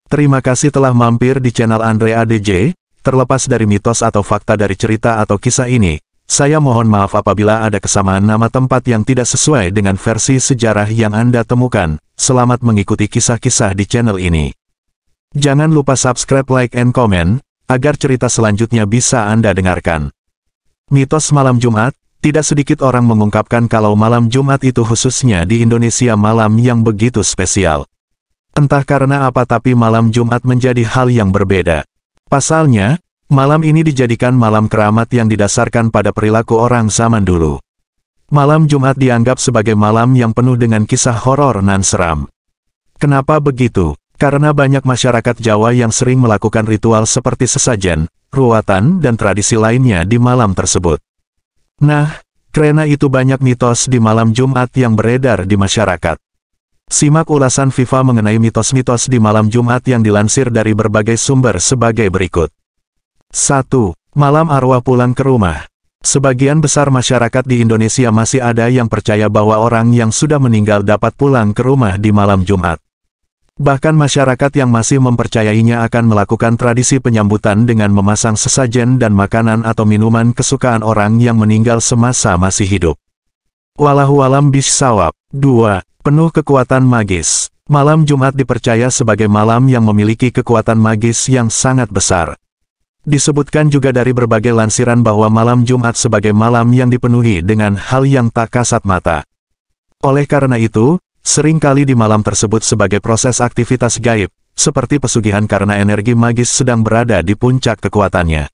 Terima kasih telah mampir di channel Andre ADJ. Terlepas dari mitos atau fakta dari cerita atau kisah ini, saya mohon maaf apabila ada kesamaan nama tempat yang tidak sesuai dengan versi sejarah yang Anda temukan. Selamat mengikuti kisah-kisah di channel ini. Jangan lupa subscribe, like, and comment, agar cerita selanjutnya bisa Anda dengarkan. Mitos malam Jumat. Tidak sedikit orang mengungkapkan kalau malam Jumat itu khususnya di Indonesia malam yang begitu spesial. Entah karena apa tapi malam Jumat menjadi hal yang berbeda. Pasalnya, malam ini dijadikan malam keramat yang didasarkan pada perilaku orang zaman dulu. Malam Jumat dianggap sebagai malam yang penuh dengan kisah horor nan seram. Kenapa begitu? Karena banyak masyarakat Jawa yang sering melakukan ritual seperti sesajen, ruatan, dan tradisi lainnya di malam tersebut. Nah, karena itu banyak mitos di malam Jumat yang beredar di masyarakat. Simak ulasan Viva mengenai mitos-mitos di malam Jumat yang dilansir dari berbagai sumber sebagai berikut. 1. Malam arwah pulang ke rumah. Sebagian besar masyarakat di Indonesia masih ada yang percaya bahwa orang yang sudah meninggal dapat pulang ke rumah di malam Jumat. Bahkan masyarakat yang masih mempercayainya akan melakukan tradisi penyambutan dengan memasang sesajen dan makanan atau minuman kesukaan orang yang meninggal semasa masih hidup. Wallahualam bishawab. 2. Penuh kekuatan magis. Malam Jumat dipercaya sebagai malam yang memiliki kekuatan magis yang sangat besar. Disebutkan juga dari berbagai lansiran bahwa malam Jumat sebagai malam yang dipenuhi dengan hal yang tak kasat mata. Oleh karena itu, seringkali di malam tersebut sebagai proses aktivitas gaib, seperti pesugihan karena energi magis sedang berada di puncak kekuatannya.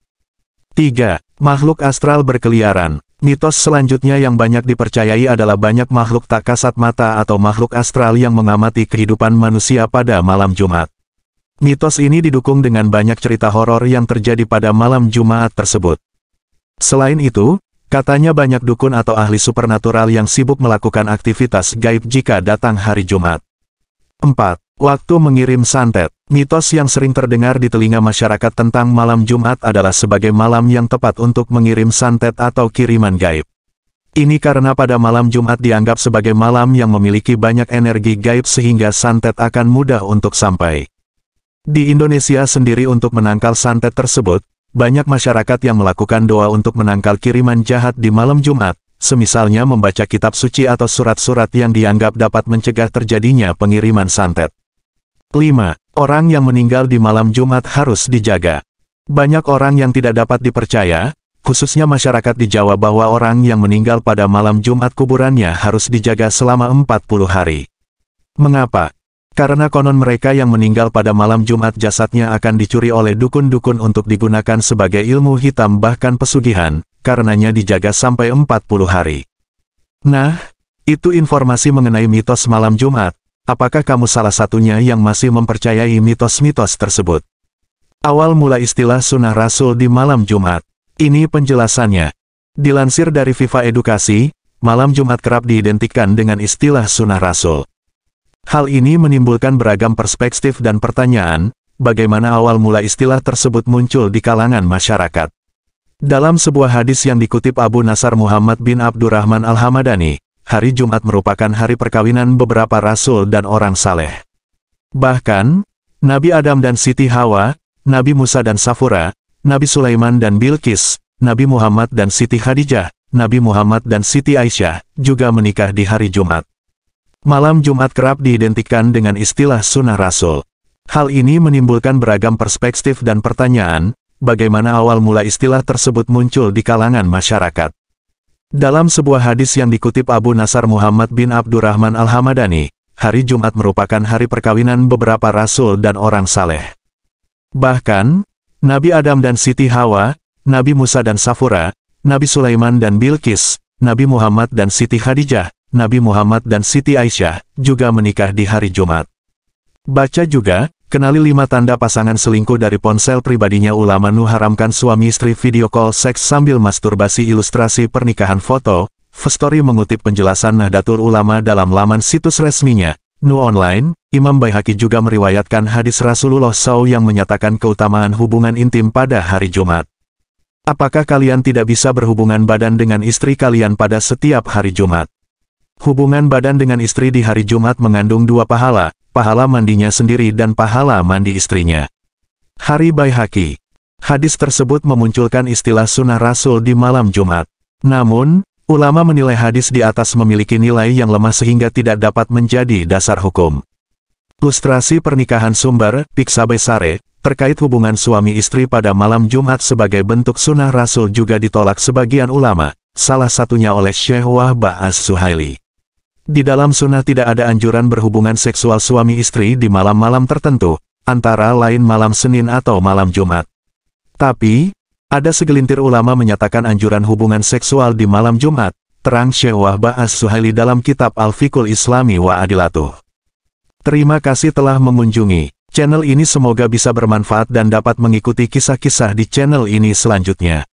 3. Makhluk astral berkeliaran. Mitos selanjutnya yang banyak dipercayai adalah banyak makhluk tak kasat mata atau makhluk astral yang mengamati kehidupan manusia pada malam Jumat. Mitos ini didukung dengan banyak cerita horor yang terjadi pada malam Jumat tersebut. Selain itu, katanya banyak dukun atau ahli supernatural yang sibuk melakukan aktivitas gaib jika datang hari Jumat. 4. Waktu mengirim santet. Mitos yang sering terdengar di telinga masyarakat tentang malam Jumat adalah sebagai malam yang tepat untuk mengirim santet atau kiriman gaib. Ini karena pada malam Jumat dianggap sebagai malam yang memiliki banyak energi gaib sehingga santet akan mudah untuk sampai. Di Indonesia sendiri untuk menangkal santet tersebut, banyak masyarakat yang melakukan doa untuk menangkal kiriman jahat di malam Jumat, semisalnya membaca kitab suci atau surat-surat yang dianggap dapat mencegah terjadinya pengiriman santet. 5. Orang yang meninggal di malam Jumat harus dijaga. Banyak orang yang tidak dapat dipercaya, khususnya masyarakat di Jawa bahwa orang yang meninggal pada malam Jumat kuburannya harus dijaga selama 40 hari. Mengapa? Karena konon mereka yang meninggal pada malam Jumat jasadnya akan dicuri oleh dukun-dukun untuk digunakan sebagai ilmu hitam bahkan pesugihan, karenanya dijaga sampai 40 hari. Nah, itu informasi mengenai mitos malam Jumat. Apakah kamu salah satunya yang masih mempercayai mitos-mitos tersebut? Awal mula istilah sunnah Rasul di malam Jumat. Ini penjelasannya. Dilansir dari Viva Edukasi, malam Jumat kerap diidentikan dengan istilah sunnah Rasul. Hal ini menimbulkan beragam perspektif dan pertanyaan, bagaimana awal mula istilah tersebut muncul di kalangan masyarakat. Dalam sebuah hadis yang dikutip Abu Nasar Muhammad bin Abdurrahman Al-Hamadani, hari Jumat merupakan hari perkawinan beberapa rasul dan orang saleh. Bahkan, Nabi Adam dan Siti Hawa, Nabi Musa dan Safura, Nabi Sulaiman dan Bilqis, Nabi Muhammad dan Siti Khadijah, Nabi Muhammad dan Siti Aisyah, juga menikah di hari Jumat. Malam Jumat kerap diidentikan dengan istilah sunnah Rasul. Hal ini menimbulkan beragam perspektif dan pertanyaan, bagaimana awal mula istilah tersebut muncul di kalangan masyarakat. Dalam sebuah hadis yang dikutip Abu Nasar Muhammad bin Abdurrahman Al-Hamadani, hari Jumat merupakan hari perkawinan beberapa rasul dan orang saleh. Bahkan, Nabi Adam dan Siti Hawa, Nabi Musa dan Safura, Nabi Sulaiman dan Bilqis, Nabi Muhammad dan Siti Khadijah, Nabi Muhammad dan Siti Aisyah, juga menikah di hari Jumat. Baca juga, kenali 5 tanda pasangan selingkuh dari ponsel pribadinya. Ulama Nu haramkan suami istri video call seks sambil masturbasi. Ilustrasi pernikahan foto. Firstory mengutip penjelasan Nahdlatul Ulama dalam laman situs resminya, Nu Online. Imam Baihaqi juga meriwayatkan hadis Rasulullah SAW yang menyatakan keutamaan hubungan intim pada hari Jumat. Apakah kalian tidak bisa berhubungan badan dengan istri kalian pada setiap hari Jumat? Hubungan badan dengan istri di hari Jumat mengandung dua pahala, pahala mandinya sendiri dan pahala mandi istrinya. Hari Baihaqi. Hadis tersebut memunculkan istilah sunnah Rasul di malam Jumat. Namun, ulama menilai hadis di atas memiliki nilai yang lemah sehingga tidak dapat menjadi dasar hukum. Ilustrasi pernikahan sumber, Piksabe Sare, terkait hubungan suami istri pada malam Jumat sebagai bentuk sunnah Rasul juga ditolak sebagian ulama, salah satunya oleh Syekh Wahbah As-Suhaili. Di dalam sunnah tidak ada anjuran berhubungan seksual suami istri di malam-malam tertentu, antara lain malam Senin atau malam Jumat. Tapi, ada segelintir ulama menyatakan anjuran hubungan seksual di malam Jumat, terang Syekh Wahbah As-Suhaili dalam kitab Al-Fiqhul Islami wa Adilatuh. Terima kasih telah mengunjungi channel ini, semoga bisa bermanfaat dan dapat mengikuti kisah-kisah di channel ini selanjutnya.